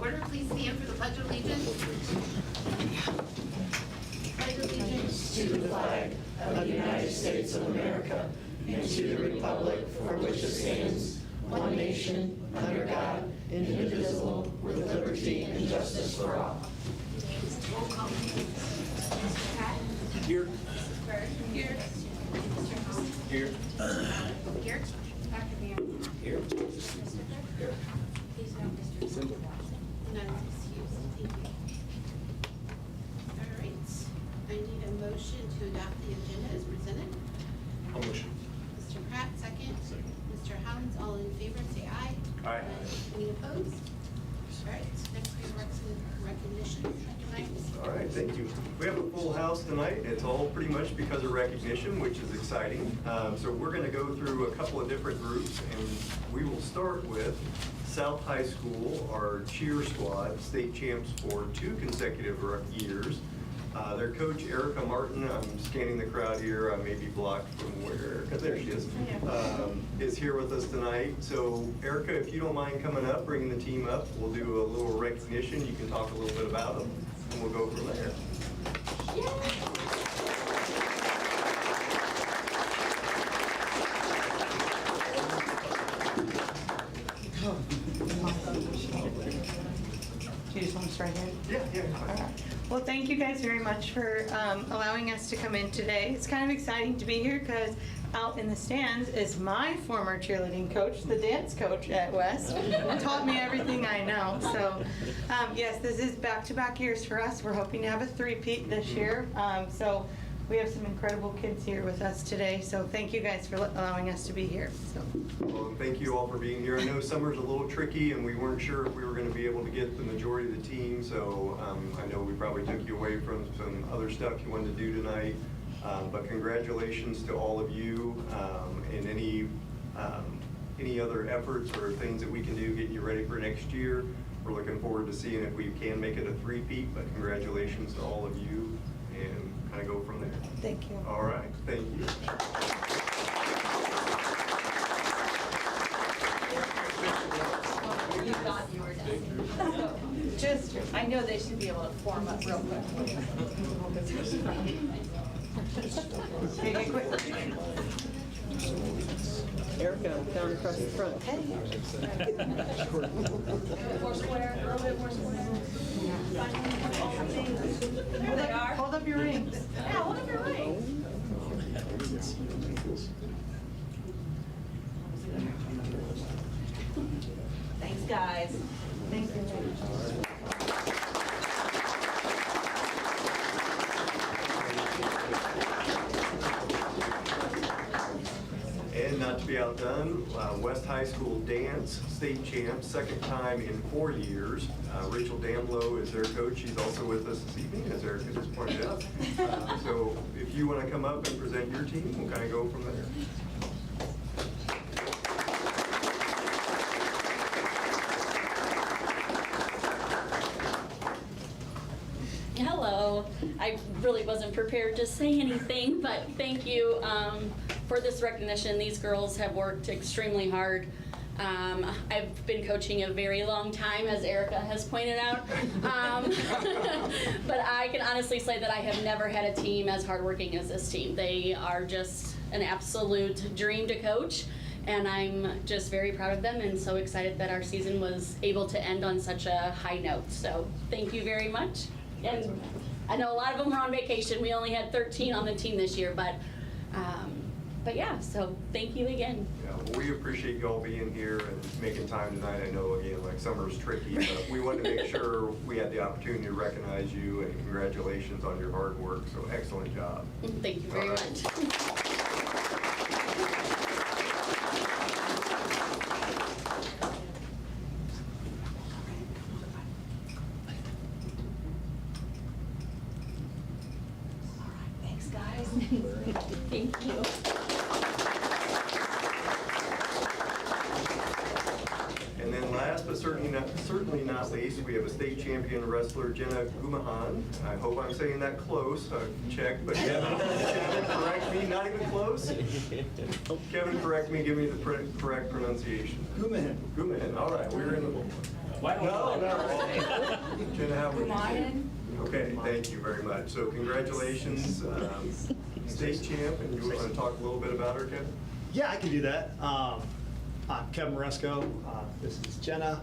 order. Please stand for the Pledge of Allegiance. Pledge allegiance To the flag of the United States of America and to the republic for which it stands, one nation, under God, indivisible, with liberty and justice for all. Roll call. Mr. Pat? Here. Mrs. Bird? Here. Mr. Hall? Here. Here. Dr. Beer? Here. Mr. Cook? Here. Please note Mr. Simple. None excused. Thank you. All right. I need a motion to adopt the agenda as presented. I'll motion. Mr. Pratt, second. Second. Mr. Hounds, all in favor, say aye. Aye. Any opposed? All right, next we have recognition tonight. All right, thank you. We have a full house tonight. It's all pretty much because of recognition, which is exciting. So we're going to go through a couple of different groups, and we will start with South High School, our cheer squad, state champs for 2 consecutive years. Their coach, Erica Martin, I'm scanning the crowd here, I may be blocked from where, there she is here with us tonight. So Erica, if you don't mind coming up, bringing the team up, we'll do a little recognition. You can talk a little bit about them, and we'll go from there. Do you just want to start here? Yeah. All right. Well, thank you guys very much for allowing us to come in today. It's kind of exciting to be here because out in the stands is my former cheerleading coach, the dance coach at West, who taught me everything I know. So, yes, this is back-to-back years for us. We're hoping to have a three-peat this year. So we have some incredible kids here with us today. So thank you guys for allowing us to be here. So. Well, thank you all for being here. I know summer's a little tricky, and we weren't sure if we were going to be able to get the majority of the team, so I know we probably took you away from some other stuff you wanted to do tonight, but congratulations to all of you, and any other efforts or things that we can do getting you ready for next year. We're looking forward to seeing if we can make it a three-peat, but congratulations to all of you, and kind of go from there. Thank you. All right, thank you. You thought you were done. Just, I know they should be able to form up real quick. Take it quick. Erica, down across the front. More square, a little bit more square. There they are. Hold up your rings. Yeah, hold up your ring. Thanks, guys. Thank you. And not to be outdone, West High School dance state champs, second time in 4 years. Rachel Damlow is their coach. She's also with us this evening, as Erica just pointed out. So if you want to come up and present your team, we'll kind of go from there. Hello. I really wasn't prepared to say anything, but thank you for this recognition. These girls have worked extremely hard. I've been coaching a very long time, as Erica has pointed out. But I can honestly say that I have never had a team as hardworking as this team. They are just an absolute dream to coach, and I'm just very proud of them and so excited that our season was able to end on such a high note. So thank you very much. And I know a lot of them were on vacation. We only had 13 on the team this year, but yeah, so thank you again. Yeah, well, we appreciate you all being here and making time tonight. I know, again, like summer's tricky, but we wanted to make sure we had the opportunity to recognize you, and congratulations on your hard work. So excellent job. Thank you very much. Thank you. And then last but certainly not certainly not least, we have a state champion wrestler, Jenna Gumahan. I hope I'm saying that close. Check, but Kevin, correct me. Not even close. Kevin, correct me. Give me the correct pronunciation. Gumahan. Gumahan. All right, we're in the ballpark. No. Jenna, how would you say? Okay, thank you very much. So congratulations, state champ, and you want to talk a little bit about her, Kevin? Yeah, I can do that. I'm Kevin Moresco. This is Jenna.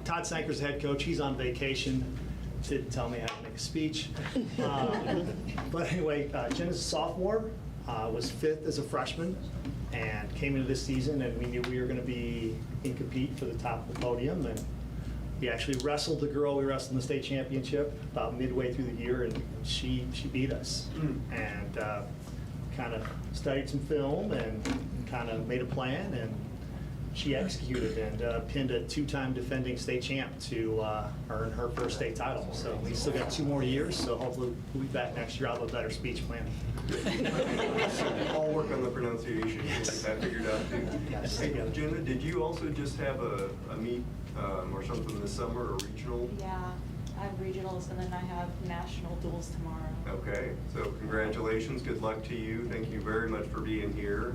Todd Sanker's the head coach. He's on vacation. Didn't tell me how to make a speech. But anyway, Jenna's a sophomore, was fifth as a freshman, and came into this season, and we knew we were going to be in compete for the top of the podium. And we actually wrestled the girl we wrestled in the state championship about midway through the year, and she beat us. And kind of studied some film and kind of made a plan, and she executed and pinned a two-time defending state champ to earn her first state title. So we still got 2 more years, so hopefully we'll be back next year. I'll have a better speech plan. I'll work on the pronunciation. Get that figured out too. Yes. Hey, Jenna, did you also just have a meet or something this summer, or regional? Yeah, I have regionals and then I have national duels tomorrow. Okay, so congratulations. Good luck to you. Thank you very much for being here.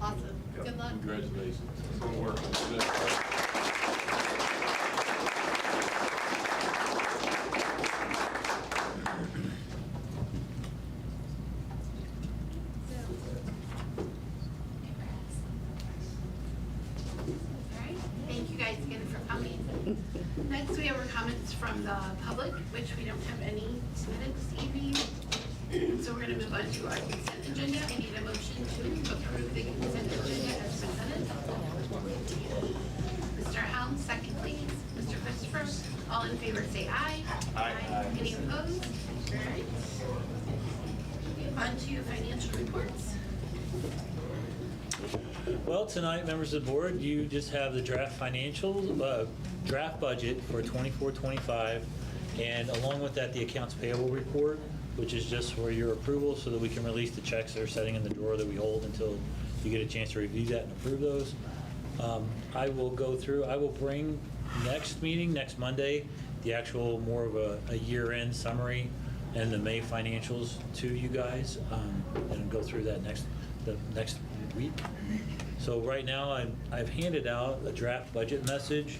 Awesome. Good luck. Congratulations. Excellent work. All right, thank you guys again for coming. Next, we have our comments from the public, which we don't have any submitted this evening. So we're going to move on to our consent agenda. I need a motion to approve the consent agenda as presented. Mr. Helm, second please. Mr. Christopher, all in favor say aye. Aye. Any opposed? All right. On to financial reports. Well, tonight, members of the board, you just have the draft financials, draft budget for 24-25, and along with that, the accounts payable report, which is just for your approval so that we can release the checks that are sitting in the drawer that we hold until you get a chance to review that and approve those. I will go through, I will bring next meeting, next Monday, the actual more of a year-end summary and the May financials to you guys, and go through that the next week. So right now, I've handed out a draft budget message,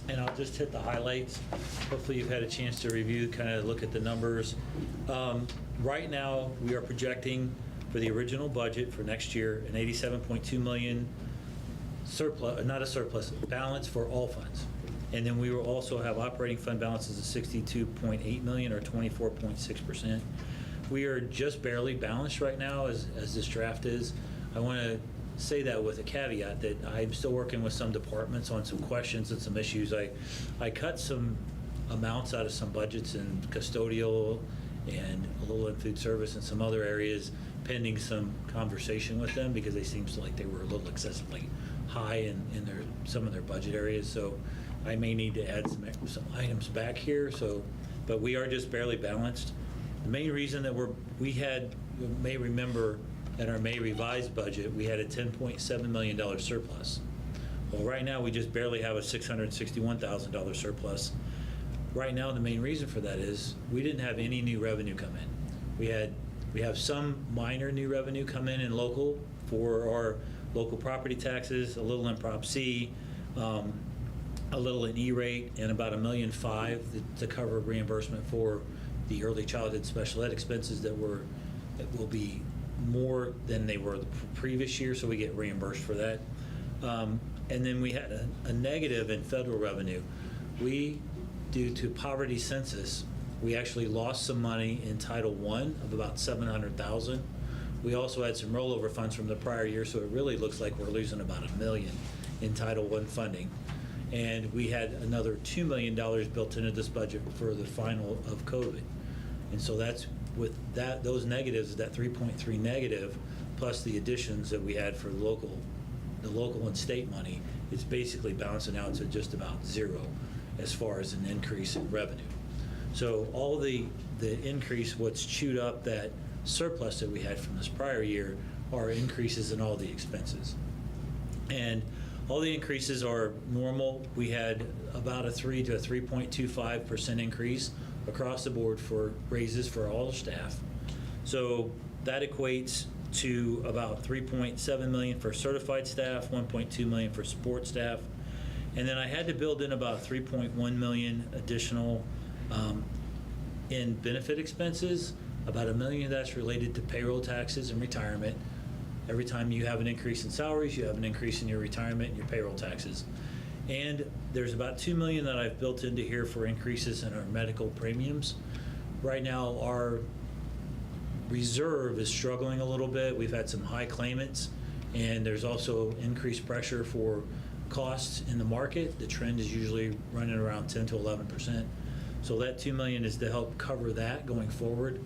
and I'll just hit the highlights. Hopefully you've had a chance to review, kind of look at the numbers. Right now, we are projecting for the original budget for next year an 87.2 million surplus, not a surplus, balance for all funds. And then we will also have operating fund balances of 62.8 million or 24.6%. We are just barely balanced right now as this draft is. I want to say that with a caveat that I'm still working with some departments on some questions and some issues. I cut some amounts out of some budgets in custodial and a little in food service and some other areas pending some conversation with them because they seemed like they were a little excessively high in some of their budget areas. So I may need to add some items back here. So, but we are just barely balanced. The main reason that we had, you may remember, in our May revised budget, we had a $10.7 million surplus. Well, right now, we just barely have a $661,000 surplus. Right now, the main reason for that is we didn't have any new revenue come in. We have some minor new revenue come in local for our local property taxes, a little in Prop C, a little in E-rate, and about $1.5 million to cover reimbursement for the early childhood special ed expenses that will be more than they were the previous year, so we get reimbursed for that. And then we had a negative in federal revenue. Due to poverty census, we actually lost some money in Title I of about $700,000. We also had some rollover funds from the prior year, so it really looks like we're losing about $1 million in Title I funding. And we had another $2 million built into this budget for the final of COVID. And so that's with those negatives, that 3.3 negative, plus the additions that we had for the local and state money, it's basically balancing out to just about zero as far as an increase in revenue. So all the increase, what's chewed up that surplus that we had from this prior year, are increases in all the expenses. And all the increases are normal. We had about a 3 to a 3.25% increase across the board for raises for all the staff. So that equates to about 3.7 million for certified staff, 1.2 million for support staff. And then I had to build in about 3.1 million additional in benefit expenses. About $1 million of that's related to payroll taxes and retirement. Every time you have an increase in salaries, you have an increase in your retirement and your payroll taxes. And there's about $2 million that I've built into here for increases in our medical premiums. Right now, our reserve is struggling a little bit. We've had some high claimants, and there's also increased pressure for costs in the market. The trend is usually running around 10 to 11%. So that $2 million is to help cover that going forward.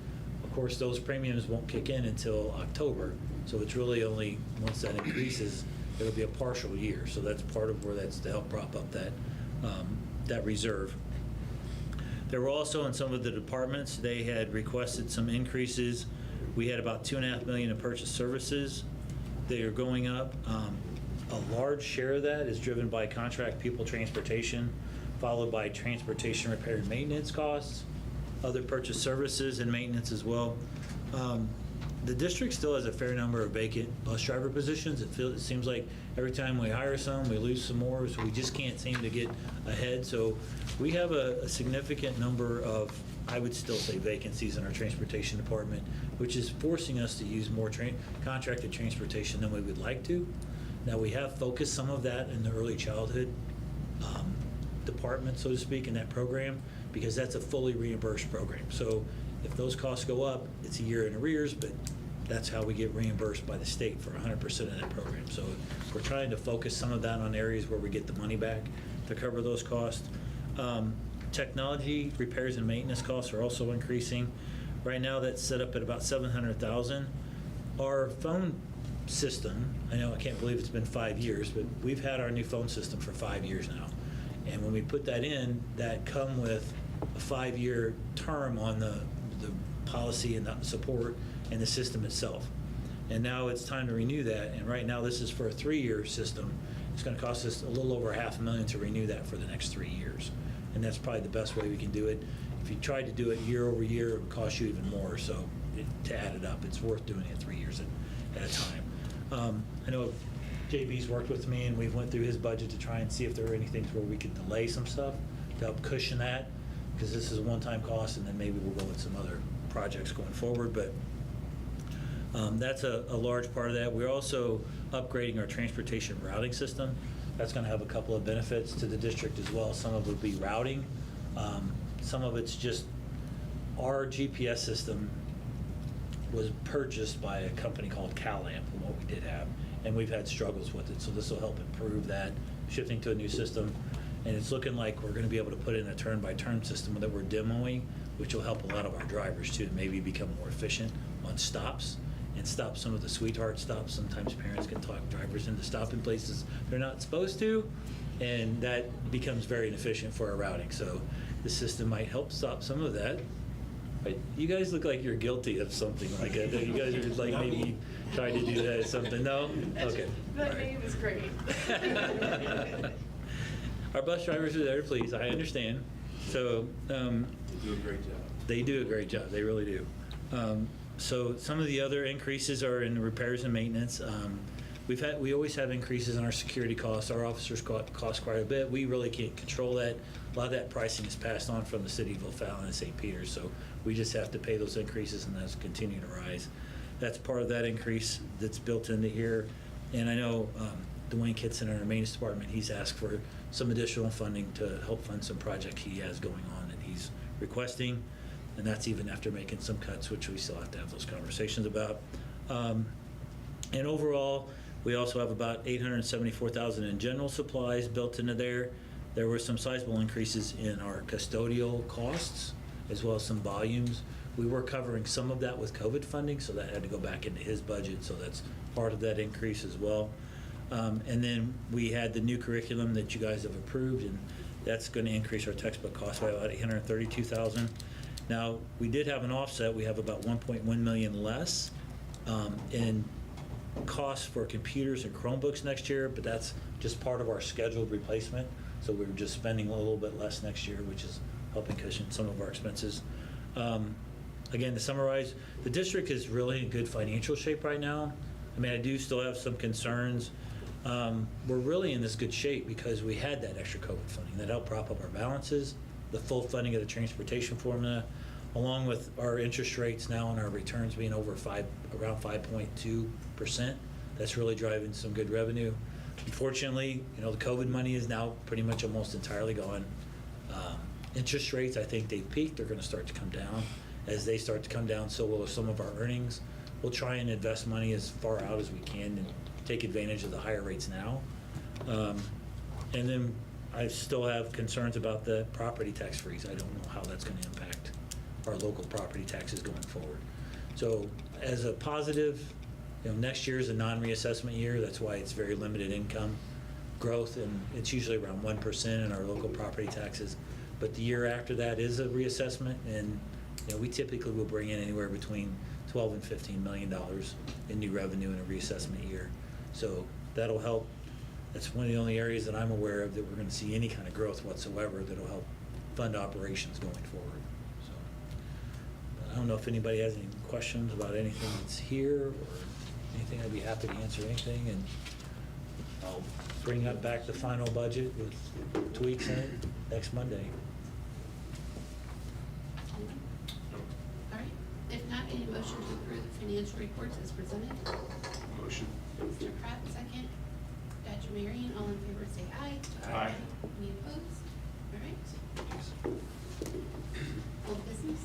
Of course, those premiums won't kick in until October. So it's really only, once that increases, it'll be a partial year. So that's part of where that's to help prop up that reserve. There were also in some of the departments, they had requested some increases. We had about $2.5 million in purchase services. They are going up. A large share of that is driven by contract people transportation, followed by transportation repair and maintenance costs, other purchase services and maintenance as well. The district still has a fair number of vacant bus driver positions. It seems like every time we hire some, we lose some more, so we just can't seem to get ahead. So we have a significant number of, I would still say, vacancies in our transportation department, which is forcing us to use more contracted transportation than we would like to. Now, we have focused some of that in the early childhood department, so to speak, in that program, because that's a fully reimbursed program. So if those costs go up, it's a year in arrears, but that's how we get reimbursed by the state for 100% of that program. So we're trying to focus some of that on areas where we get the money back to cover those costs. Technology repairs and maintenance costs are also increasing. Right now, that's set up at about $700,000. Our phone system, I know I can't believe it's been 5 years, but we've had our new phone system for 5 years now. And when we put that in, that come with a 5-year term on the policy and the support and the system itself. And now it's time to renew that. And right now, this is for a 3-year system. It's going to cost us a little over $500,000 to renew that for the next 3 years. And that's probably the best way we can do it. If you tried to do it year over year, it would cost you even more. So to add it up, it's worth doing it 3 years at a time. I know JB's worked with me, and we've went through his budget to try and see if there are any things where we could delay some stuff to help cushion that, because this is a one-time cost, and then maybe we'll go with some other projects going forward. But that's a large part of that. We're also upgrading our transportation routing system. That's going to have a couple of benefits to the district as well. Some of it will be routing. Some of it's just our GPS system was purchased by a company called CalAmp, what we did have, and we've had struggles with it. So this will help improve that, shifting to a new system. And it's looking like we're going to be able to put in a turn-by-turn system that we're demoing, which will help a lot of our drivers too, maybe become more efficient on stops and stop some of the sweetheart stops. Sometimes parents can talk drivers into stopping places they're not supposed to, and that becomes very inefficient for our routing. So the system might help stop some of that. But you guys look like you're guilty of something like that. You guys are like maybe trying to do that or something. No? Okay. That name is great. Our bus drivers are there to please. I understand. So They do a great job. they do a great job. They really do. So some of the other increases are in repairs and maintenance. We always have increases in our security costs. Our officers cost quite a bit. We really can't control that. A lot of that pricing is passed on from the city of O'Fallon and St. Peter's, so we just have to pay those increases, and that's continuing to rise. That's part of that increase that's built into here. And I know Dwayne Kitson in our maintenance department, he's asked for some additional funding to help fund some projects he has going on that he's requesting, and that's even after making some cuts, which we still have to have those conversations about. And overall, we also have about $874,000 in general supplies built into there. There were some sizable increases in our custodial costs, as well as some volumes. We were covering some of that with COVID funding, so that had to go back into his budget, so that's part of that increase as well. And then we had the new curriculum that you guys have approved, and that's going to increase our textbook cost by about $832,000. Now, we did have an offset. We have about $1.1 million less in costs for computers and Chromebooks next year, but that's just part of our scheduled replacement. So we're just spending a little bit less next year, which is helping cushion some of our expenses. Again, to summarize, the district is really in good financial shape right now. I mean, I do still have some concerns. We're really in this good shape because we had that extra COVID funding that helped prop up our balances, the full funding of the transportation formula, along with our interest rates now and our returns being over around 5.2%. That's really driving some good revenue. Unfortunately, the COVID money is now pretty much almost entirely gone. Interest rates, I think they've peaked. They're going to start to come down. As they start to come down, so will some of our earnings. We'll try and invest money as far out as we can and take advantage of the higher rates now. And then I still have concerns about the property tax freeze. I don't know how that's going to impact our local property taxes going forward. So as a positive, next year is a non-reassessment year. That's why it's very limited income growth, and it's usually around 1% in our local property taxes. But the year after that is a reassessment, and we typically will bring in anywhere between $12 and $15 million in new revenue in a reassessment year. So that'll help. That's one of the only areas that I'm aware of that we're going to see any kind of growth whatsoever that'll help fund operations going forward. So I don't know if anybody has any questions about anything that's here or anything. I'd be happy to answer anything, and I'll bring up back the final budget with tweaks in it next Monday. All right, if not, any motion to approve the financial reports as presented? Motion. Mr. Pratt, second. Dr. Marion, all in favor say aye. Aye. Any opposed? All right. Old business?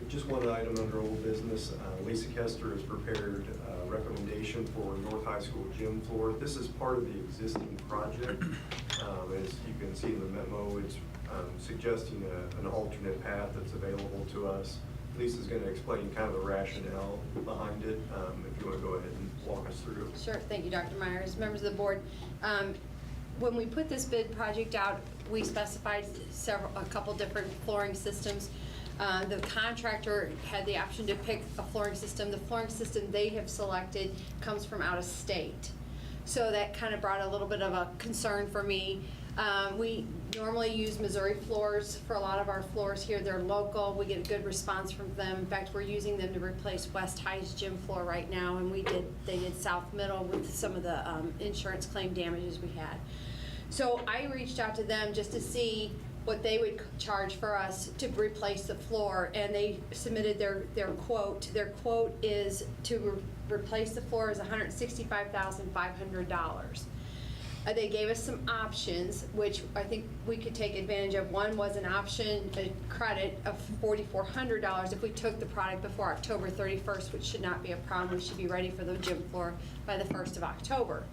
Just one item under old business. Lisa Kester has prepared a recommendation for North High School gym floor. This is part of the existing project. As you can see in the memo, it's suggesting an alternate path that's available to us. Lisa's going to explain kind of the rationale behind it, if you want to go ahead and walk us through it. Sure, thank you, Dr. Myers. Members of the board, when we put this bid project out, we specified a couple different flooring systems. The contractor had the option to pick a flooring system. The flooring system they have selected comes from out of state. So that kind of brought a little bit of a concern for me. We normally use Missouri floors for a lot of our floors here. They're local. We get a good response from them. In fact, we're using them to replace West High's gym floor right now, and they did South Middle with some of the insurance claim damages we had. So I reached out to them just to see what they would charge for us to replace the floor, and they submitted their quote. Their quote is to replace the floor is $165,500. They gave us some options, which I think we could take advantage of. One was an option, a credit of $4,400 if we took the product before October 31st, which should not be a problem. We should be ready for the gym floor by the 1st of October.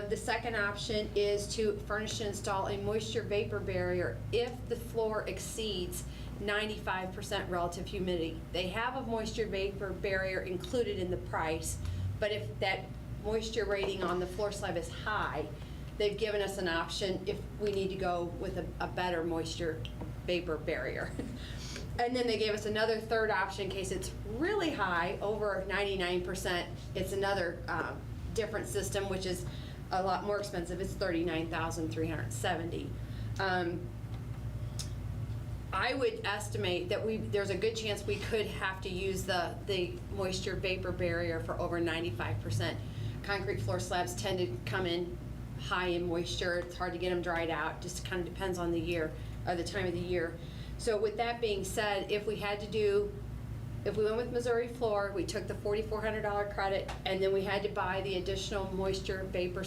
The second option is to furnish and install a moisture vapor barrier if the floor exceeds 95% relative humidity. They have a moisture vapor barrier included in the price, but if that moisture rating on the floor slab is high, they've given us an option if we need to go with a better moisture vapor barrier. And then they gave us another third option in case it's really high, over 99%. It's another different system, which is a lot more expensive. It's $39,370. I would estimate that there's a good chance we could have to use the moisture vapor barrier for over 95%. Concrete floor slabs tend to come in high in moisture. It's hard to get them dried out. Just kind of depends on the year or the time of the year. So with that being said, if we went with Missouri floor, we took the $4,400 credit, and then we had to buy the additional moisture vapor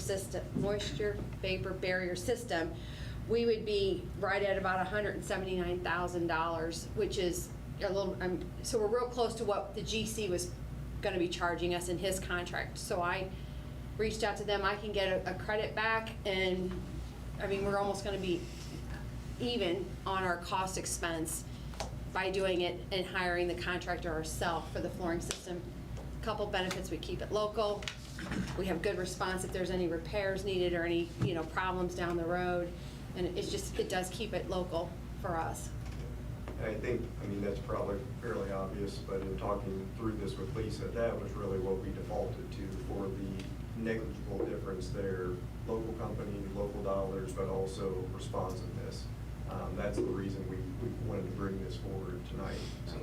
barrier system, we would be right at about $179,000, which is a little, so we're real close to what the GC was going to be charging us in his contract. So I reached out to them. I can get a credit back, and we're almost going to be even on our cost expense by doing it and hiring the contractor ourselves for the flooring system. A couple benefits: we keep it local. We have good response if there's any repairs needed or any problems down the road, and it does keep it local for us. I think, I mean, that's probably fairly obvious, but in talking through this with Lisa, that was really what we defaulted to for the negligible difference there. Local company, local dollars, but also responsiveness. That's the reason we wanted to bring this forward tonight, so.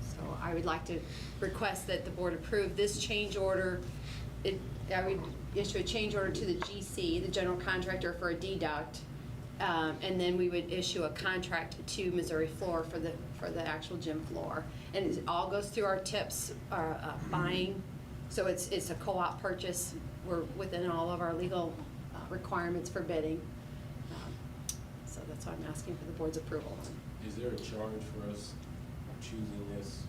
So I would like to request that the board approve this change order. I would issue a change order to the GC, the general contractor, for a deduct. And then we would issue a contract to Missouri Floor for the actual gym floor. And it all goes through our tips, buying. So it's a co-op purchase. We're within all of our legal requirements for bidding. So that's why I'm asking for the board's approval. Is there a charge for us choosing this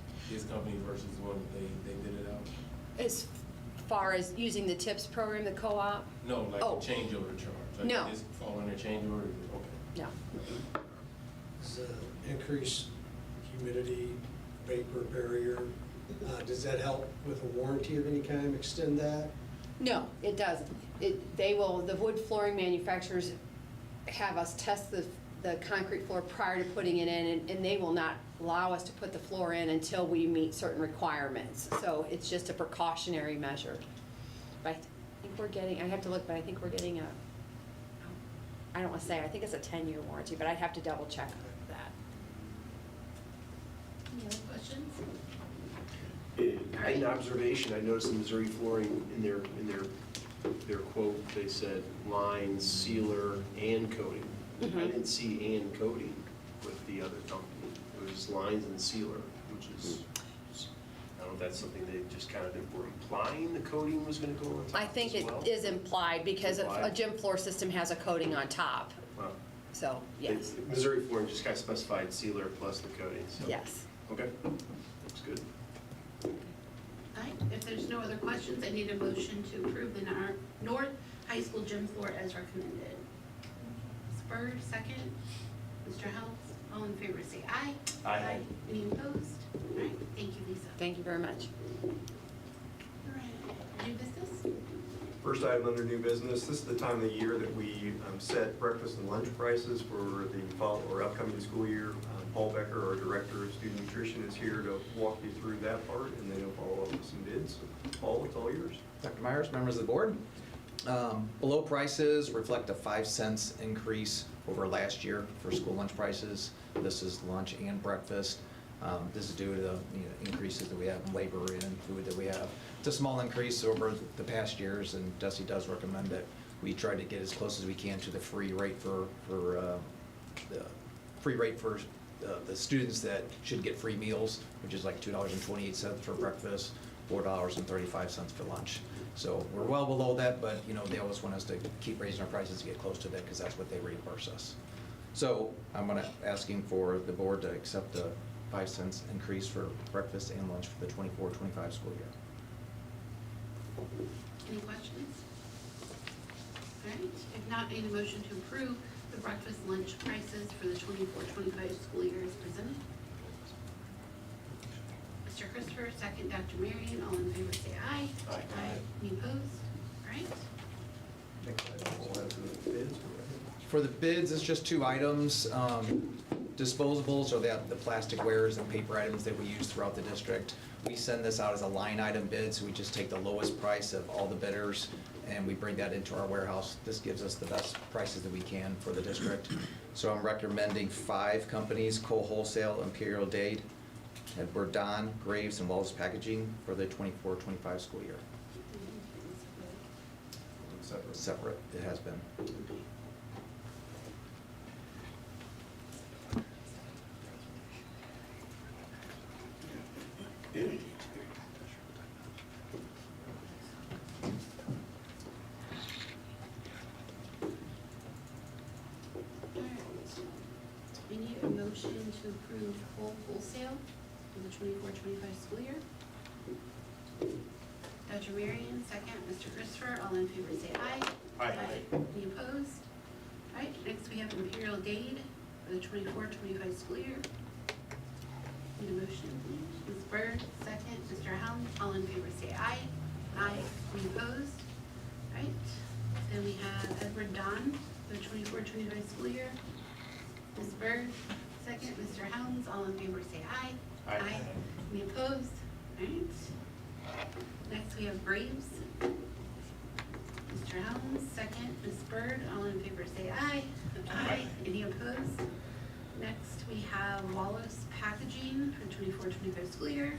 company versus the one that they bid it out? As far as using the tips program, the co-op? No, like Oh. a change order charge. Like No. This fall under change order? Okay. No. Does increase humidity, vapor barrier, does that help with a warranty of any kind, extend that? No, it doesn't. The wood flooring manufacturers have us test the concrete floor prior to putting it in, and they will not allow us to put the floor in until we meet certain requirements. So it's just a precautionary measure. But I think we're getting, I have to look, but I think we're getting I don't want to say, I think it's a 10-year warranty, but I'd have to double check that. Any other questions? An observation, I noticed in Missouri Flooring, in their quote, they said line, sealer, and coating. I didn't see and coating with the other company. It was lines and sealer, which is, I don't know if that's something they just kind of were implying the coating was going to go on top I think as it well? is implied because a Implied? gym floor system has a coating on top. Wow. So, yes, Missouri Flooring just kind of specified sealer plus the coating, so. yes. Okay, looks good. All right, if there's no other questions, I need a motion to approve the North High School gym floor as recommended. Ms. Byrd, second. Mr. Helms, all in favor say aye. Aye. Any opposed? All right, thank you, Lisa. Thank you very much. All right, new business? First item under new business, this is the time of the year that we set breakfast and lunch prices for the fall or upcoming school year. Paul Becker, our Director of Student Nutrition, is here to walk you through that part, and then he'll follow up with some bids. Paul, it's all yours. Dr. Myers, members of the board. Below prices reflect a 5 cents increase over last year for school lunch prices. This is lunch and breakfast. This is due to the increases that we have in labor and food that we have. It's a small increase over the past years, and Desi does recommend that we try to get as close as we can to the free rate for the students that should get free meals, which is like $2.28 for breakfast, $4.35 for lunch. So we're well below that, but they always want us to keep raising our prices to get close to that because that's what they reimburse us. So I'm asking for the board to accept the 5 cents increase for breakfast and lunch for the 24-25 school year. Any questions? All right, if not, need a motion to approve the breakfast lunch prices for the 24-25 school year as presented. Mr. Christopher, second. Dr. Marion, all in favor say aye. Aye. Any opposed? All right. Next item, we'll have the bids. For the bids, it's just 2 items. Disposables are the plastic wares and paper items that we use throughout the district. We send this out as a line item bid, so we just take the lowest price of all the bidders and we bring that into our warehouse. This gives us the best prices that we can for the district. So I'm recommending 5 companies: Cole Wholesale, Imperial Dade, Edward Don, Graves, and Wells Packaging for the 24-25 school year. Separate, it has been. We need a motion to approve Cole Wholesale for the 24-25 school year. Dr. Marion, second. Mr. Christopher, all in favor say aye. Aye. Any opposed? All right, next we have Imperial Dade for the 24-25 school year. Need a motion, please. Ms. Byrd, second. Mr. Helm, all in favor say aye. Aye. Any opposed? All right, then we have Edward Don for the 24-25 school year. Ms. Byrd, second, Mr. Helms. All in favor, say aye. Aye. Any opposed? All right. Next, we have Graves. Mr. Helms, second, Ms. Byrd. All in favor, say aye. Aye. Any opposed? Next, we have Wallace Packaging for 24-25 school year.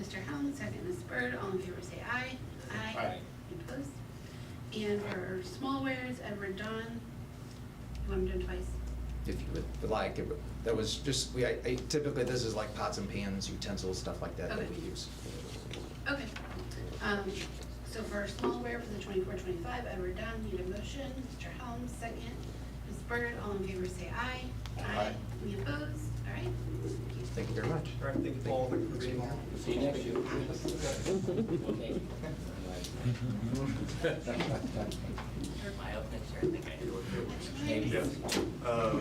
Mr. Helms, second, Ms. Byrd. All in favor, say aye. Aye. Any opposed? And for small wares, Edward Don. You want me to do it twice? If you would like, that was just, typically this is like pots and pans, utensils, stuff like that that Okay. we use. Okay. So for smallware for the 24-25, Edward Dunn, need a motion. Mr. Helms, second. Ms. Byrd, all in favor, say aye. Aye. Any opposed? All right. Thank you very much. All right, thank you, Paul. Thank you for being here. See you next year. Yeah.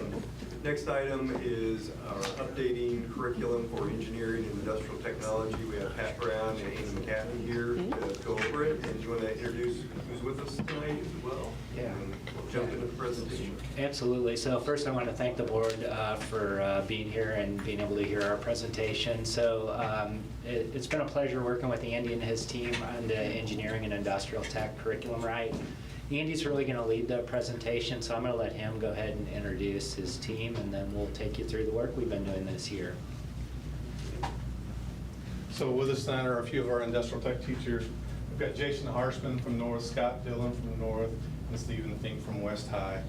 Next item is our updating curriculum for engineering and industrial technology. We have Pat Brown and Amy McCaffrey here to go over it. And do you want to introduce who's with us tonight as well? Yeah. And we'll jump into the presentation. Absolutely. So first I want to thank the board for being here and being able to hear our presentation. So it's been a pleasure working with Andy and his team on the engineering and industrial tech curriculum, right? Andy's really going to lead the presentation, so I'm going to let him go ahead and introduce his team, and then we'll take you through the work we've been doing this year. So with us tonight are a few of our industrial tech teachers. We've got Jason Harshman from North, Scott Dillon from North, and Stephen Fink from West High.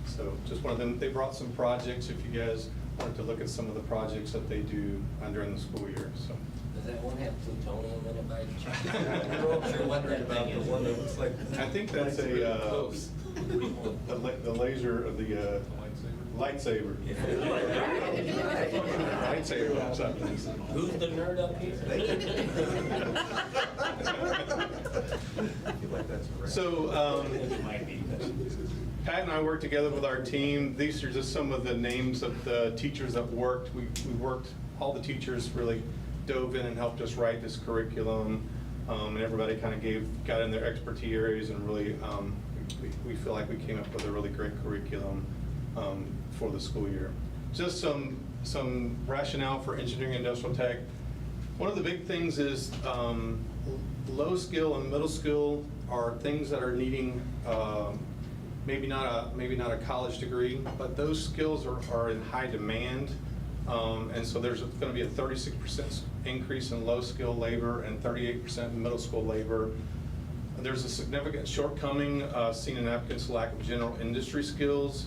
So just one of them, they brought some projects if you guys wanted to look at some of the projects that they do during the school year. So. Does that one have plutonium in it by chance? We're all sure what that thing is. The one that looks like. I think that's the laser of the lightsaber. Lightsaber. Who's the nerd up here? So, Pat and I worked together with our team. These are just some of the names of the teachers that worked. We worked, all the teachers really dove in and helped us write this curriculum, and everybody kind of got in their expertise areas, and really we feel like we came up with a really great curriculum for the school year. Just some rationale for engineering and industrial tech. One of the big things is low skill and middle skill are things that are needing maybe not a college degree, but those skills are in high demand. And so there's going to be a 36% increase in low skill labor and 38% in middle school labor. There's a significant shortcoming seen in applicants' lack of general industry skills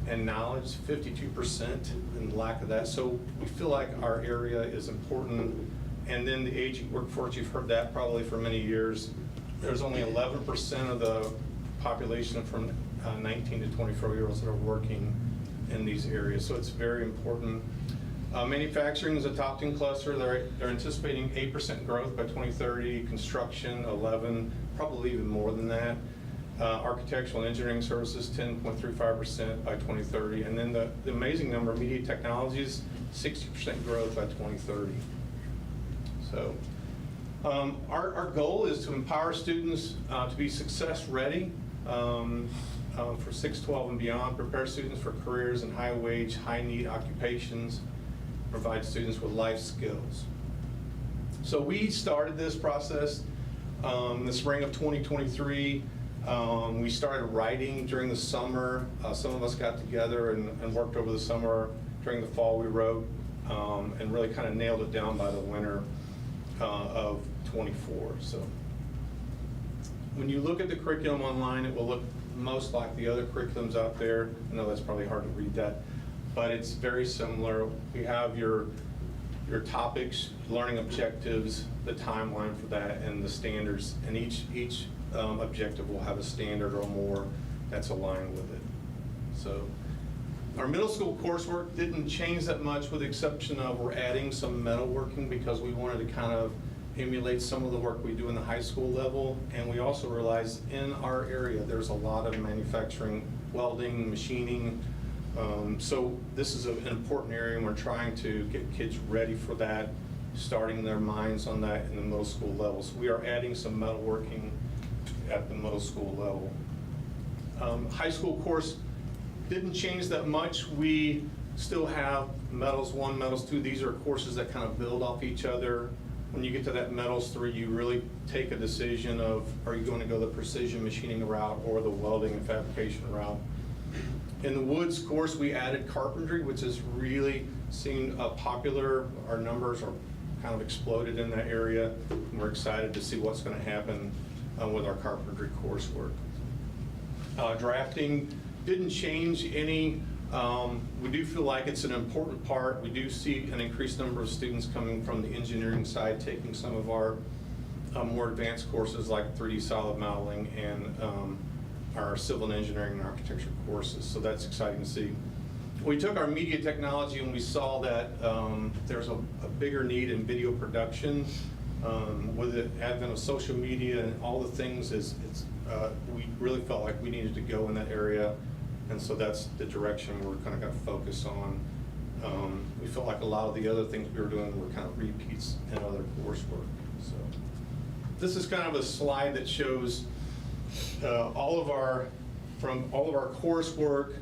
and knowledge, 52% in lack of that. So we feel like our area is important. And then the aging workforce, you've heard that probably for many years. There's only 11% of the population from 19 to 24-year-olds that are working in these areas. So it's very important. Manufacturing is a top 10 cluster. They're anticipating 8% growth by 2030. Construction, 11, probably even more than that. Architectural and engineering services, 10.35% by 2030. And then the amazing number, media technologies, 60% growth by 2030. So our goal is to empower students to be success ready for 6-12 and beyond, prepare students for careers in high wage, high need occupations, provide students with life skills. So we started this process in the spring of 2023. We started writing during the summer. Some of us got together and worked over the summer. During the fall we wrote and really kind of nailed it down by the winter of 24. So when you look at the curriculum online, it will look most like the other curriculums out there. I know that's probably hard to read that, but it's very similar. We have your topics, learning objectives, the timeline for that, and the standards. And each objective will have a standard or more that's aligned with it. So our middle school coursework didn't change that much, with the exception of we're adding some metalworking because we wanted to kind of emulate some of the work we do in the high school level. And we also realized in our area there's a lot of manufacturing, welding, machining. So this is an important area, and we're trying to get kids ready for that, starting their minds on that in the middle school level. So we are adding some metalworking at the middle school level. High school course didn't change that much. We still have Metals 1, Metals 2. These are courses that kind of build off each other. When you get to that Metals 3, you really take a decision of, are you going to go the precision machining route or the welding and fabrication route? In the Woods course, we added carpentry, which has really seen popular. Our numbers are kind of exploded in that area. And we're excited to see what's going to happen with our carpentry coursework. Drafting didn't change any. We do feel like it's an important part. We do see an increased number of students coming from the engineering side, taking some of our more advanced courses like 3D solid modeling and our civil and engineering and architecture courses. So that's exciting to see. We took our media technology and we saw that there's a bigger need in video production with the advent of social media and all the things. We really felt like we needed to go in that area. And so that's the direction we're kind of going to focus on. We felt like a lot of the other things we were doing were kind of repeats in other coursework. So this is kind of a slide that shows all of our coursework,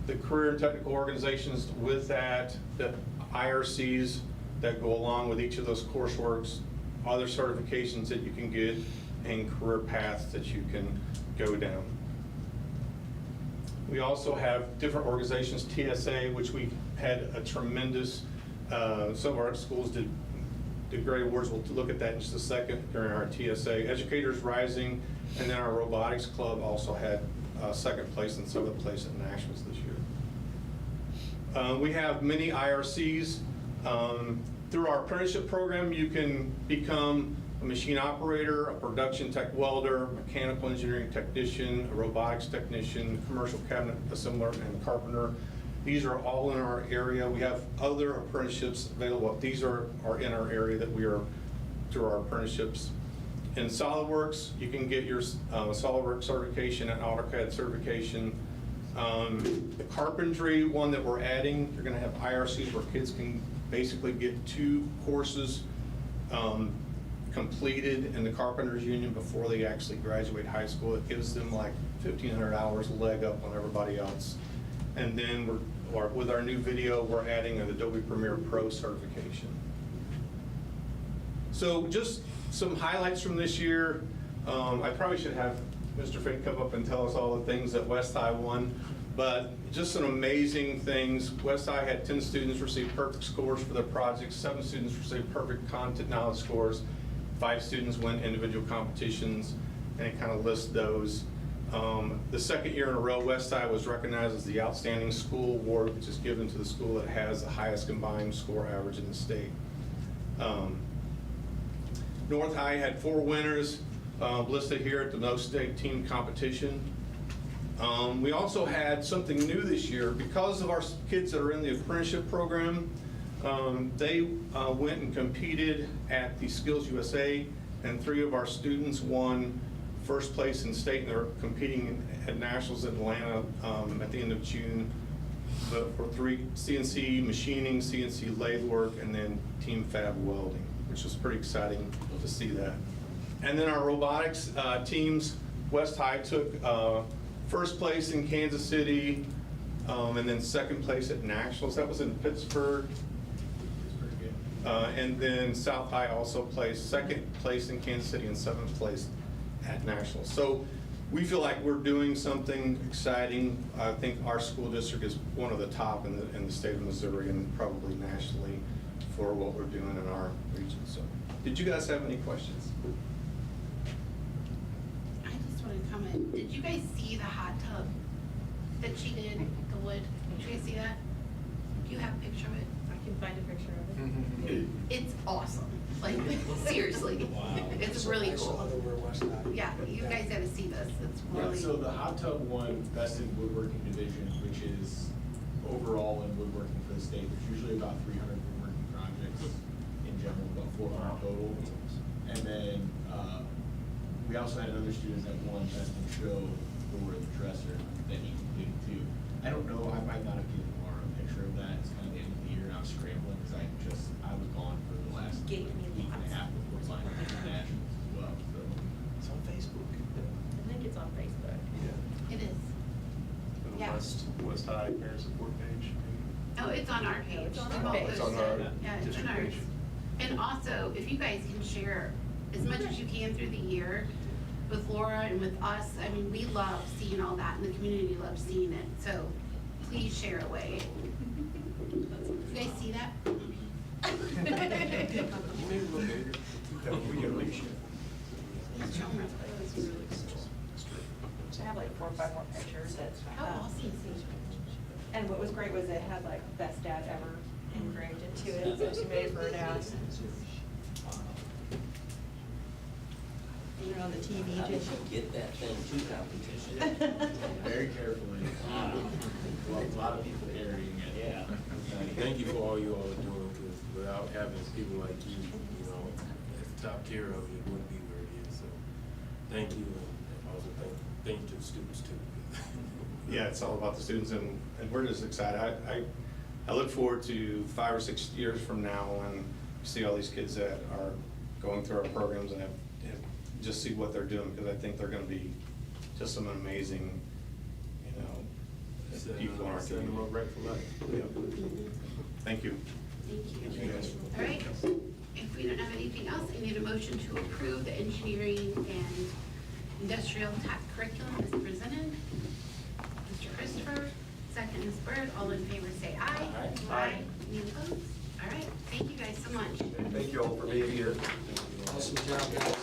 the career and technical organizations with that, the IRCs that go along with each of those courseworks, other certifications that you can get, and career paths that you can go down. We also have different organizations, TSA, which we had a tremendous, some of our schools did great awards. We'll look at that in just a second during our TSA. Educators Rising, and then our robotics club also had second place and seventh place at nationals this year. We have many IRCs. Through our apprenticeship program, you can become a machine operator, a production tech welder, mechanical engineering technician, a robotics technician, commercial cabinet assembler, and carpenter. These are all in our area. We have other apprenticeships available. These are in our area that we are through our apprenticeships. In SolidWorks, you can get your SolidWorks certification and AutoCAD certification. The carpentry one that we're adding, you're going to have IRCs where kids can basically get 2 courses completed in the Carpenters Union before they actually graduate high school. It gives them like 1,500 hours leg up on everybody else. And then with our new video, we're adding an Adobe Premiere Pro certification. So just some highlights from this year. I probably should have Mr. Fink come up and tell us all the things that West High won, but just some amazing things. West High had 10 students receive perfect scores for their projects, 7 students received perfect content knowledge scores, 5 students win individual competitions, and it kind of lists those. The second year in a row, West High was recognized as the Outstanding School Award, which is given to the school that has the highest combined score average in the state. North High had 4 winners listed here at the No State Team Competition. We also had something new this year. Because of our kids that are in the apprenticeship program, they went and competed at the Skills USA, and 3 of our students won first place in state, and they're competing at nationals in Atlanta at the end of June for 3 CNC machining, CNC lathe work, and then team fab welding, which was pretty exciting to see that. And then our robotics teams, West High took first place in Kansas City, and then second place at nationals. That was in Pittsburgh. And then South High also placed second place in Kansas City and 7th place at nationals. So we feel like we're doing something exciting. I think our school district is one of the top in the state of Missouri and probably nationally for what we're doing in our region. So, did you guys have any questions? I just want to comment. Did you guys see the hot tub that she did, the wood? Did you guys see that? Do you have a picture of it? I can find a picture of it. It's awesome. Like, seriously. Wow. It's really cool. Yeah, you guys gotta see this. It's really. So the hot tub won Best in Woodworking Division, which is overall in woodworking for the state. There's usually about 300 woodworking projects in general, about 400 total. And then we also had another student that won Best in Show for the dresser that he completed too. I don't know, I might not have given Laura a picture of that. It's kind of the end of the year and I was scrambling because I was gone for the last week and a half before my nationals as well. So It's on Facebook. I think it's on Facebook. Yeah. It is. The Yeah. West High Parent Support page. Oh, it's on our page. It's on We our won't page. post It's on our it. Yeah, it's on district ours. page. And also, if you guys can share as much as you can through the year with Laura and with us, I mean, we love seeing all that and the community loves seeing it, so please share away. You guys see that? To have like 4 or 5 more pictures that. Oh, I'll see. And what was great was it had like best dad ever engraved into it, so she made it for her dad. You're on the TV, How did too. you get that thing to competition? Very carefully. A lot of people carrying it. Yeah. Thank you for all you all are doing, because without having people like you, you know, at the top tier of it, it wouldn't be where it is. So thank you, and also thank you to the students too. Yeah, it's all about the students, and we're just excited. I look forward to 5 or 6 years from now when you see all these kids that are going through our programs and just see what they're doing, because I think they're going to be just some amazing, you know, people in our Setting them up community. right for life. Yep. Thank you. Thank you. All right, if we don't have anything else, I need a motion to approve the engineering and industrial tech curriculum as presented. Mr. Christopher, second Ms. Bird, all in favor say aye. Aye. Any opposed? All right, thank you guys so much. Thank you all for being here. Awesome job, guys.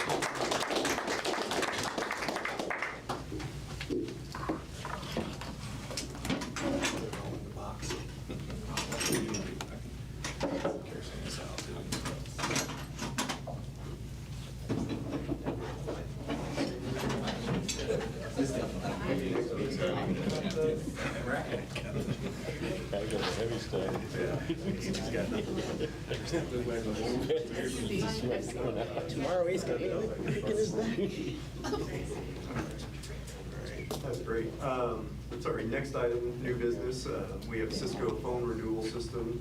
Tomorrow he's gonna be kicking his back. That's great. Sorry, next item, new business. We have Cisco phone renewal system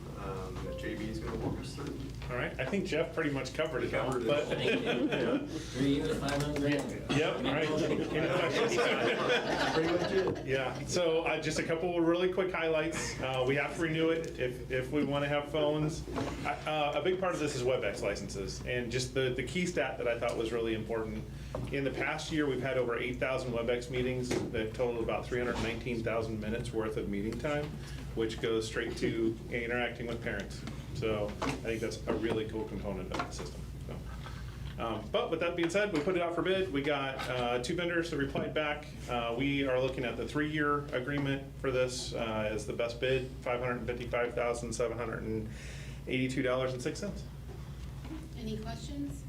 that JB is going to walk us through. All right, I think Jeff pretty much covered it all, Covered it. but. Yeah. 3 years, 500 grand. Yep, all right. Any questions? Pretty much it. Yeah, so just a couple of really quick highlights. We have to renew it if we want to have phones. A big part of this is WebEx licenses, and just the key stat that I thought was really important. In the past year, we've had over 8,000 WebEx meetings that totaled about 319,000 minutes worth of meeting time, which goes straight to interacting with parents. So I think that's a really cool component of the system. So, but with that being said, we put it out for bid. We got 2 vendors that replied back. We are looking at the 3-year agreement for this as the best bid, $555,782.06. Any questions?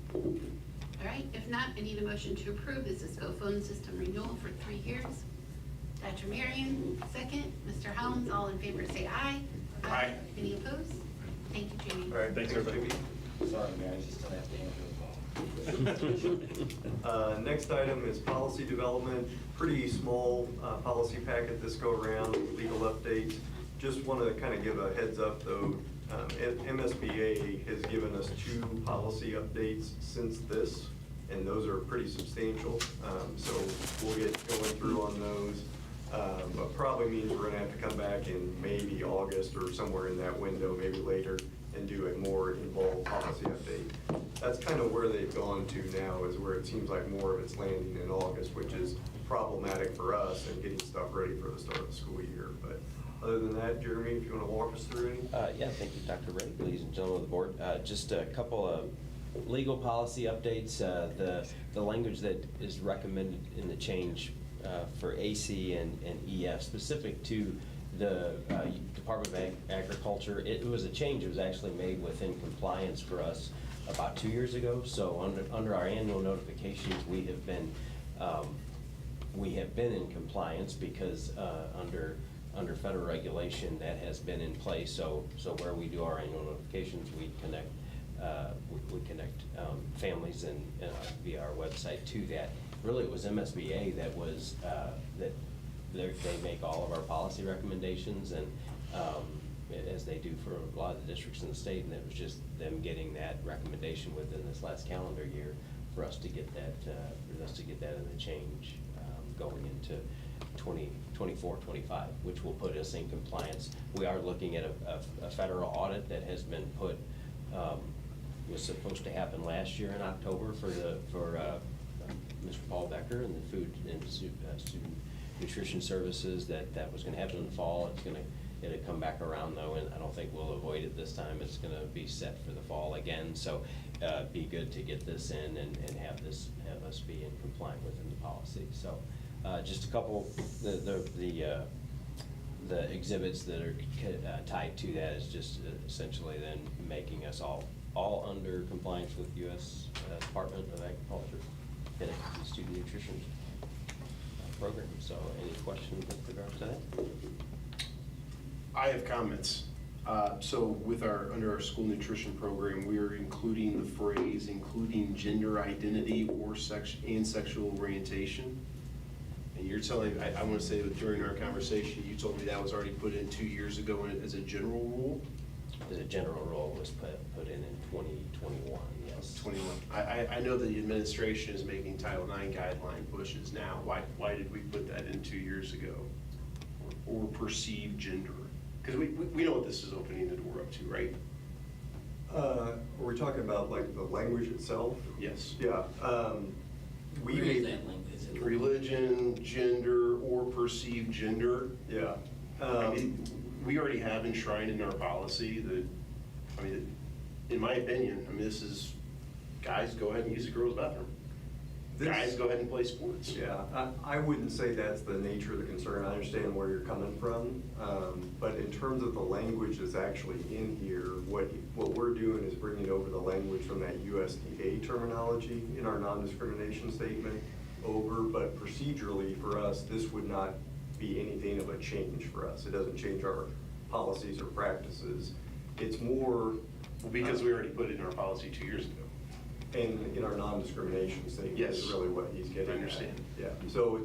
All right, if not, I need a motion to approve the Cisco phone system renewal for 3 years. Dr. Marion, second. Mr. Helms, all in favor say aye. Aye. Any opposed? Thank you, Jamie. All right, Thanks, everybody. Sorry, guys, you still have to answer the call. Next item is policy development. Pretty small policy packet this go around, legal updates. Just want to kind of give a heads up though. MSBA has given us 2 policy updates since this, and those are pretty substantial. So we'll get going through on those. But probably means we're gonna have to come back in maybe August or somewhere in that window, maybe later, and do a more involved policy update. That's kind of where they've gone to now, is where it seems like more of it's landing in August, which is problematic for us and getting stuff ready for the start of the school year. But other than that, Jeremy, if you want to walk us through any? Yeah, thank you, Dr. Ray, ladies and gentlemen of the board. Just a couple of legal policy updates. The language that is recommended in the change for AC and EF, specific to the Department of Agriculture, it was a change. It was actually made within compliance for us about 2 years ago. So under our annual notifications, we have been in compliance because under federal regulation that has been in place. So where we do our annual notifications, we connect families and via our website to that. Really, it was MSBA that was they make all of our policy recommendations, and as they do for a lot of the districts in the state, and it was just them getting that recommendation within this last calendar year for us to get that in the change going into 24, 25, which will put us in compliance. We are looking at a federal audit that has been put, was supposed to happen last year in October for Mr. Paul Becker and the Food and Student Nutrition Services, that was gonna happen in the fall. It'll come back around though, and I don't think we'll avoid it this time. It's gonna be set for the fall again, so be good to get this in and have us be in compliant within the policy. So just a couple, the exhibits that are tied to that is just essentially then making us all under compliance with U.S. Department of Agriculture and the Student Nutrition Program. So any questions with regards to that? I have comments. So under our school nutrition program, we are including the phrase, including gender identity or sexual orientation. And you're telling me, I want to say that during our conversation, you told me that was already put in 2 years ago as a general rule? The general rule was put in 2021, yes. 21. I know the administration is making Title IX guideline pushes now. Why did we put that in 2 years ago? Or perceived gender? Because we know what this is opening the door up to, right? Are we talking about like the language itself? Yes. Yeah. Where is that language? Religion, gender, or perceived gender. Yeah. I mean, we already have enshrined in our policy that, I mean, in my opinion, I mean, this is, guys, go ahead and use the girls' bathroom. Guys, go ahead and play sports. Yeah, I wouldn't say that's the nature of the concern. I understand where you're coming from. But in terms of the language that's actually in here, what we're doing is bringing over the language from that USDA terminology in our non-discrimination statement over, but procedurally for us, this would not be anything of a change for us. It doesn't change our policies or practices. It's more... Well, because we already put it in our policy 2 years ago. And in our non-discrimination statement Yes. is really what he's getting at. I understand. Yeah, so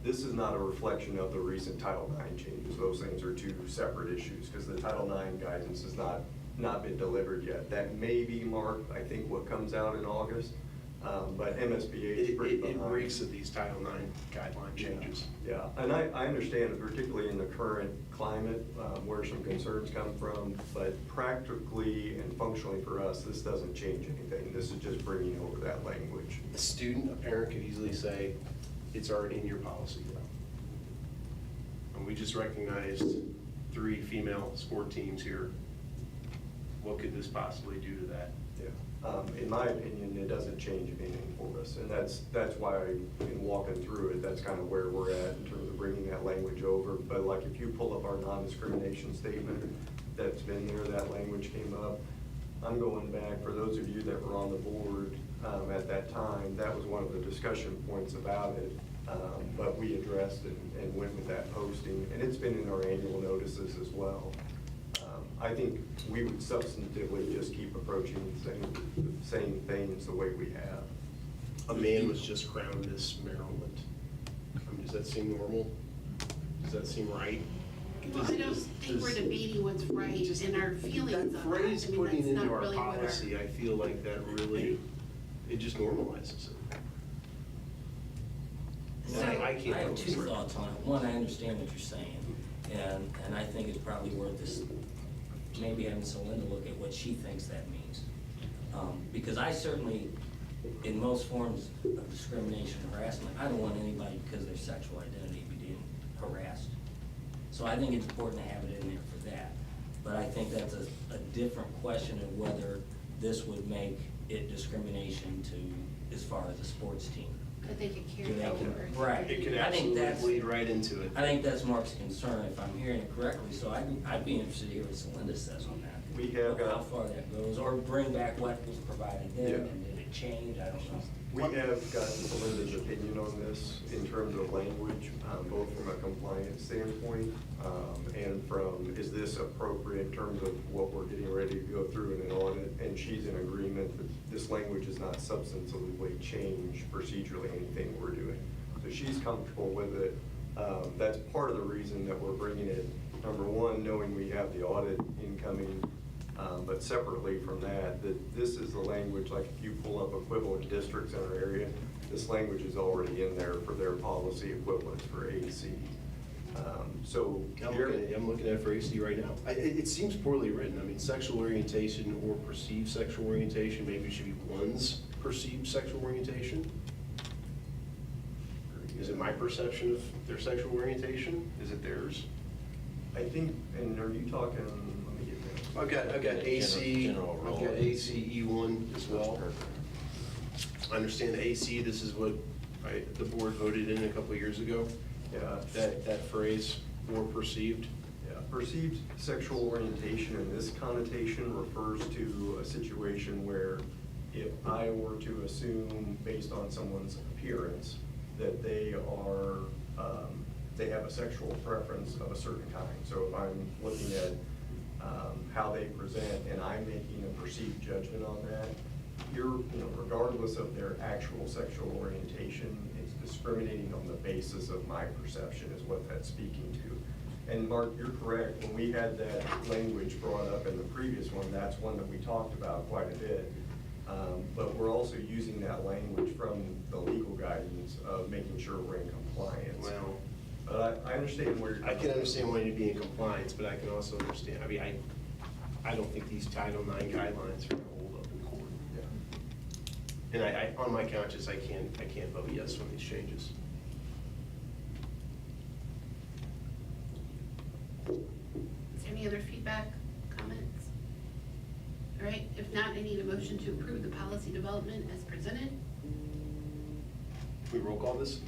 this is not a reflection of the recent Title IX changes. Those things are two separate issues because the Title IX guidance has not been delivered yet. That may be, Mark, I think what comes out in August, but MSBA is pretty behind. It reeks of these Title IX guideline changes. Yeah, and I understand, particularly in the current climate, where some concerns come from, but practically and functionally for us, this doesn't change anything. This is just bringing over that language. A student, a parent could easily say, it's already in your policy. And we just recognized 3 female sport teams here. What could this possibly do to that? Yeah. In my opinion, it doesn't change anything for us, and that's why in walking through it, that's kind of where we're at in terms of bringing that language over. But like if you pull up our non-discrimination statement that's been there, that language came up. I'm going back, for those of you that were on the board at that time, that was one of the discussion points about it, but we addressed and went with that posting, and it's been in our annual notices as well. I think we would substantively just keep approaching the same things the way we have. A man was just crowned Miss Maryland. I mean, does that seem normal? Does that seem right? Well, I don't think we're debating what's right in our feelings on That phrase I mean, putting that's into not our really what policy, I feel like that really, it just normalizes it. So- I can't. I have 2 thoughts on it. One, I understand what you're saying, and I think it's probably worth this, maybe having Celinda look at what she thinks that means. Because I certainly, in most forms of discrimination and harassment, I don't want anybody because of their sexual identity being harassed. So I think it's important to have it in there for that. But I think that's a different question of whether this would make it discrimination to, as far as a sports team. That they could carry Do they over. can- Right. It could I think absolutely that's- lead right into it. I think that's Mark's concern, if I'm hearing it correctly, so I'd be interested to hear what Celinda says on that. We have got- How far that goes, or bring back what was provided then, Yeah. and did it change, I don't know. We have gotten Celinda's opinion on this in terms of language, both from a compliance standpoint and from, is this appropriate in terms of what we're getting ready to go through in an audit? And she's in agreement that this language does not substantively change procedurally anything we're doing. So she's comfortable with it. That's part of the reason that we're bringing it, number one, knowing we have the audit incoming, but separately from that, this is the language, like if you pull up equivalent districts in our area, this language is already in there for their policy equivalents for AC. So I'm looking at it for AC right now. It seems poorly written. I mean, sexual orientation or perceived sexual orientation, maybe it should be one's perceived sexual orientation. Is it my perception of their sexual orientation? Is it theirs? I think, and are you talking, let me get that. I've got AC, General I've role. got AC E1 as well. I understand AC, this is what the board voted in a couple of years ago. Yeah. That phrase, or perceived. Yeah, perceived sexual orientation in this connotation refers to a situation where if I were to assume based on someone's appearance that they are, they have a sexual preference of a certain kind. So if I'm looking at how they present and I'm making a perceived judgment on that, regardless of their actual sexual orientation, it's discriminating on the basis of my perception is what that's speaking to. And Mark, you're correct. When we had that language brought up in the previous one, that's one that we talked about quite a bit. But we're also using that language from the legal guidance of making sure we're in compliance. Well, but I understand where you're I can understand why you'd be in compliance, but I can also understand, I mean, I don't think these Title IX guidelines are gonna hold up in court. Yeah. And I, on my conscience, I can't vote yes on these changes. Is there any other feedback, comments? All right, if not, I need a motion to approve the policy development as presented. Can we roll call this?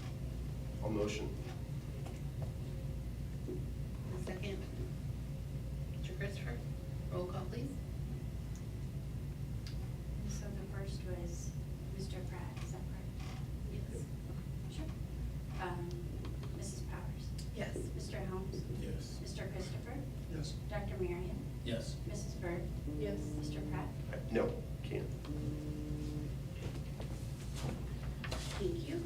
I'll motion. A second. Mr. Christopher, roll call, please. So the first was Mr. Pratt, is that correct? Yes. Sure. Mrs. Powers? Yes. Mr. Helms? Yes. Mr. Christopher? Yes. Dr. Marion? Yes. Mrs. Bird? Yes. Mr. Pratt? No, can't. Thank you.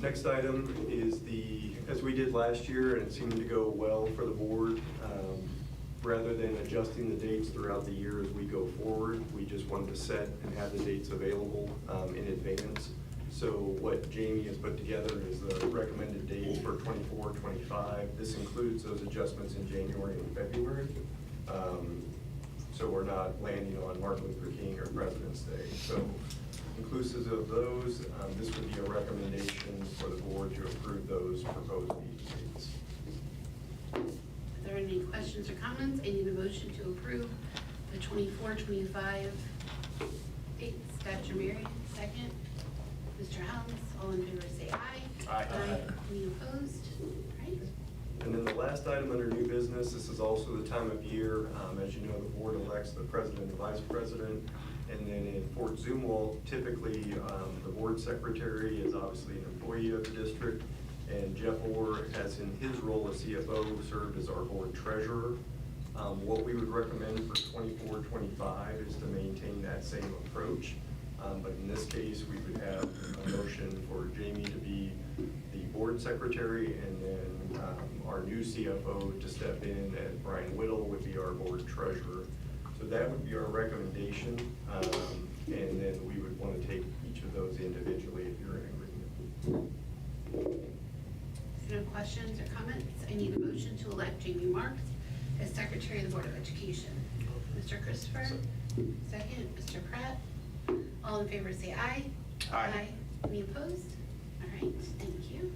Next item is as we did last year, and it seemed to go well for the board, rather than adjusting the dates throughout the year as we go forward, we just wanted to set and have the dates available in advance. So what Jamie has put together is the recommended dates for 24, 25. This includes those adjustments in January and February. So we're not landing on Martin Luther King or President's Day. So inclusive of those, this would be a recommendation for the board to approve those proposed meeting dates. Are there any questions or comments? I need a motion to approve the 24, 25 dates. Dr. Marion, second. Mr. Helms, all in favor say aye. Aye. Any opposed? All right. And then the last item under new business, this is also the time of year, as you know, the board elects the president and vice president. And then in Fort Zumwalt, typically the board secretary is obviously an employee of the district. And Jeff Orr has in his role as CFO served as our board treasurer. What we would recommend for 24, 25 is to maintain that same approach. But in this case, we would have a motion for Jamie to be the board secretary, and then our new CFO to step in, and Brian Whittle would be our board treasurer. So that would be our recommendation, and then we would want to take each of those individually if you're in agreement. No questions or comments? I need a motion to elect Jamie Marks as Secretary of the Board of Education. Mr. Christopher, second. Mr. Pratt, all in favor say aye. Aye. Any opposed? All right, thank you.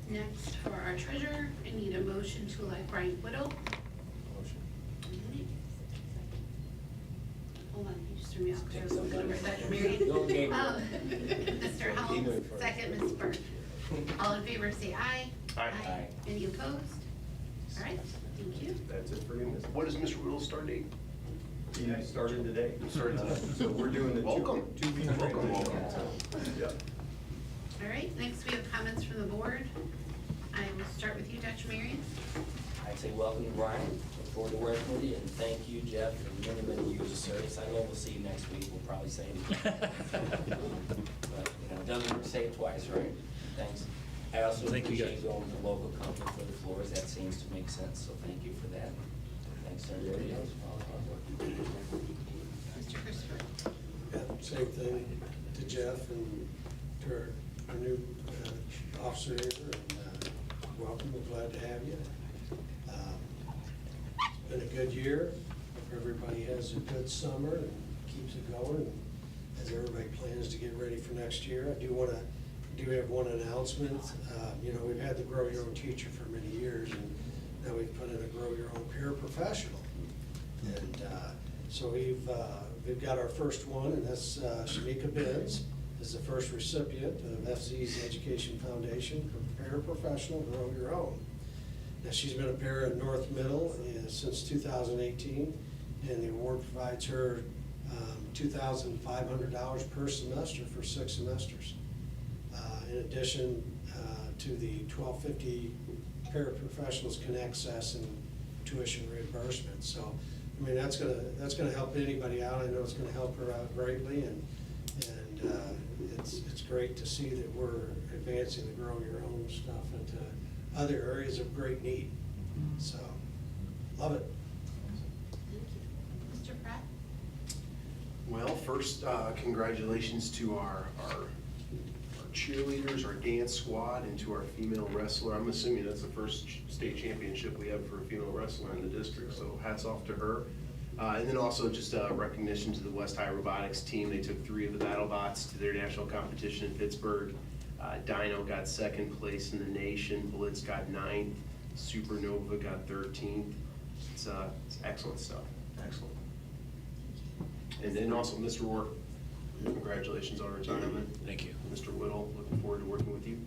Next, for our treasurer, I need a motion to elect Brian Whittle. Hold on, you just threw me off. I was looking over at Dr. Marion. Go, Gabriel. Mr. Helms, second. Ms. Burke. All in favor say aye. Aye. Any opposed? All right, thank you. That's it for new business. What is Mr. Whittle's start date? He started today. Started today. So we're doing the Welcome. 2 week Welcome, transition. welcome. Yeah. All right, next we have comments from the board. I will start with you, Dr. Marion. I'd say welcome to Brian, look forward to working with you, and thank you, Jeff, for many, many years of service. I know we'll see you next week, we'll probably say it again. But, it doesn't hurt to say it twice, right? Thanks. I also Thank you, appreciate guys. going with the local company for the floors, that seems to make sense, so thank you for that. Thanks to everybody else for all the hard work. Mr. Christopher. Yeah, same thing to Jeff and to our new officer officer here, and welcome, we're glad to have you. It's been a good year. Hope everybody has a good summer and keeps it going as everybody plans to get ready for next year. I do have one announcement. You know, we've had the Grow Your Own Teacher for many years, and now we've put in a Grow Your Own Paraprofessional. And so we've got our first one, and that's Shamika Benz is the first recipient of FZ's Education Foundation for Paraprofessional Grow Your Own. Now, she's been a para at North Middle since 2018, and the award provides her $2,500 per semester for 6 semesters. In addition to the $1,250 Paraprofessionals can access and tuition reimbursement. So, I mean, that's gonna help anybody out. I know it's gonna help her out greatly, and it's great to see that we're advancing the Grow Your Own stuff into other areas of great need. So, love it. Thank you. Mr. Pratt? Well, first, congratulations to our cheerleaders, our dance squad, and to our female wrestler. I'm assuming that's the first state championship we have for a female wrestler in the district, so hats off to her. And then also just recognition to the West High Robotics team. They took 3 of the BattleBots to their national competition in Pittsburgh. Dino got 2nd place in the nation, Blitz got 9th, Supernova got 13th. It's excellent stuff, excellent. And then also Mr. Rourke, congratulations on retirement. Thank you. Mr. Whittle, looking forward to working with you.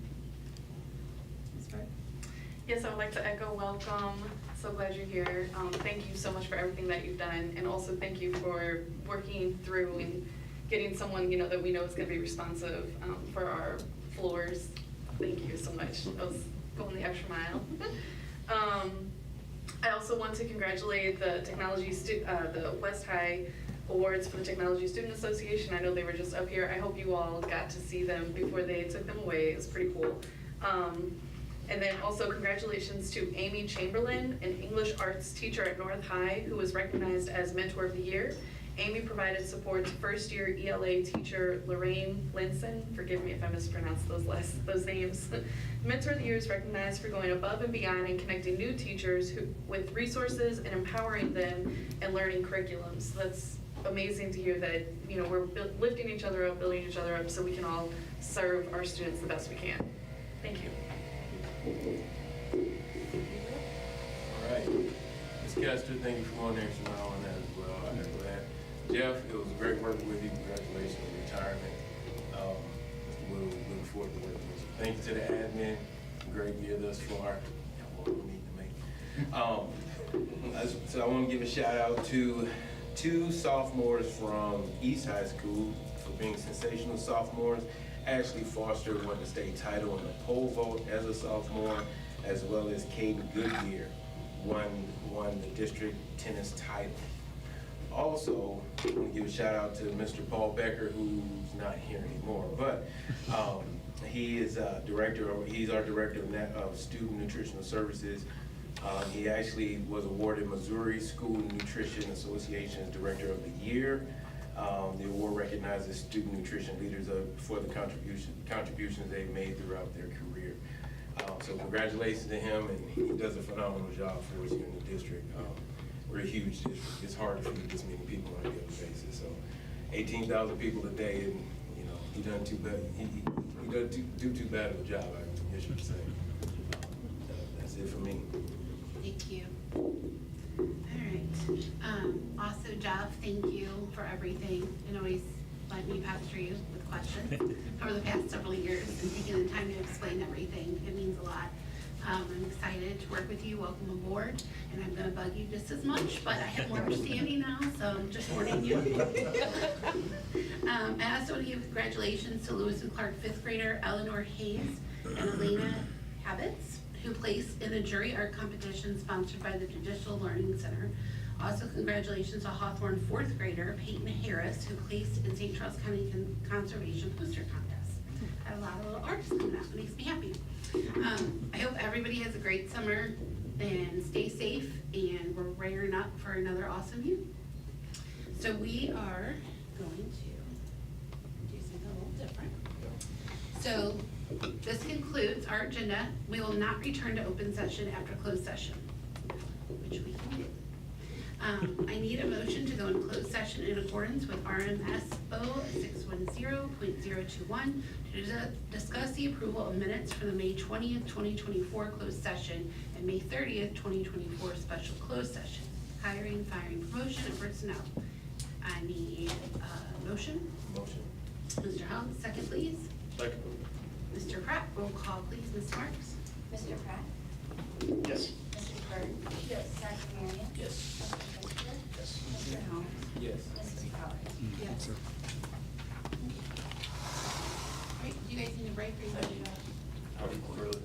Yes, I would like to echo welcome. So glad you're here. Thank you so much for everything that you've done, and also thank you for working through and getting someone, you know, that we know is going to be responsive for our floors. Thank you so much. That was going the extra mile. I also want to congratulate the the West High Awards for the Technology Student Association. I know they were just up here. I hope you all got to see them before they took them away. It's pretty cool. And then also congratulations to Amy Chamberlain, an English arts teacher at North High, who was recognized as Mentor of the Year. Amy provided support to first-year ELA teacher Lorraine Linson. Forgive me if I mispronounce those names. Mentor of the Year is recognized for going above and beyond and connecting new teachers with resources and empowering them in learning curriculums. So that's amazing to hear that, you know, we're lifting each other up, building each other up, so we can all serve our students the best we can. Thank you. All right. Ms. Kester, thank you for going there tomorrow on that as well. I echo that. Jeff, it was great working with you. Congratulations on retirement. Mr. Will, looking forward to working with you. Thank you to the admin. Great year thus far. Got more we need to make. So I want to give a shout out to 2 sophomores from East High School for being sensational sophomores. Ashley Foster won the state title in the pole vault as a sophomore, as well as Caden Goodyear won the district tennis title. Also, I want to give a shout out to Mr. Paul Becker, who's not here anymore, but he is he's our director of Student Nutritional Services. He actually was awarded Missouri School Nutrition Association's Director of the Year. The award recognizes student nutrition leaders for the contributions they've made throughout their career. So congratulations to him, and he does a phenomenal job for us here in the district. We're a huge district. It's hard to feed this many people on a daily basis. So 18,000 people a day, and you know, he doesn't do too bad of a job, I guess you would say. That's it for me. Thank you. All right. Also, Jeff, thank you for everything and always letting me pester you with questions over the past several years and taking the time to explain everything. It means a lot. I'm excited to work with you. Welcome aboard. And I'm going to bug you just as much, but I have more understanding now, so I'm just warning you. I also want to give congratulations to Lewis and Clark 5th grader Eleanor Hayes and Elena Habits, who placed in the jury art competition sponsored by the Judicial Learning Center. Also, congratulations to Hawthorne 4th grader Peyton Harris, who placed in St. Charles County Conservation Poster Contest. I have a lot of little artists coming out. It makes me happy. I hope everybody has a great summer and stay safe, and we're raring up for another awesome year. So we are going to do something a little different. So This concludes our agenda. We will not return to open session after closed session, which we can do. I need a motion to go in closed session in accordance with RMSO 610.021 to discuss the approval of minutes for the May 20th, 2024 closed session and May 30th, 2024 special closed session, hiring, firing, promotion, and personnel. I need a motion. Motion. Mr. Helms, second please. Second. Mr. Pratt, roll call please, Ms. Marks. Mr. Pratt? Yes. Mrs. Bird? Yes. Dr. Marion? Yes. Dr. Fisher? Yes. Mr. Holmes? Yes. Mrs. Powers? Yes. Great, do you guys need a break or you ready to go? Really?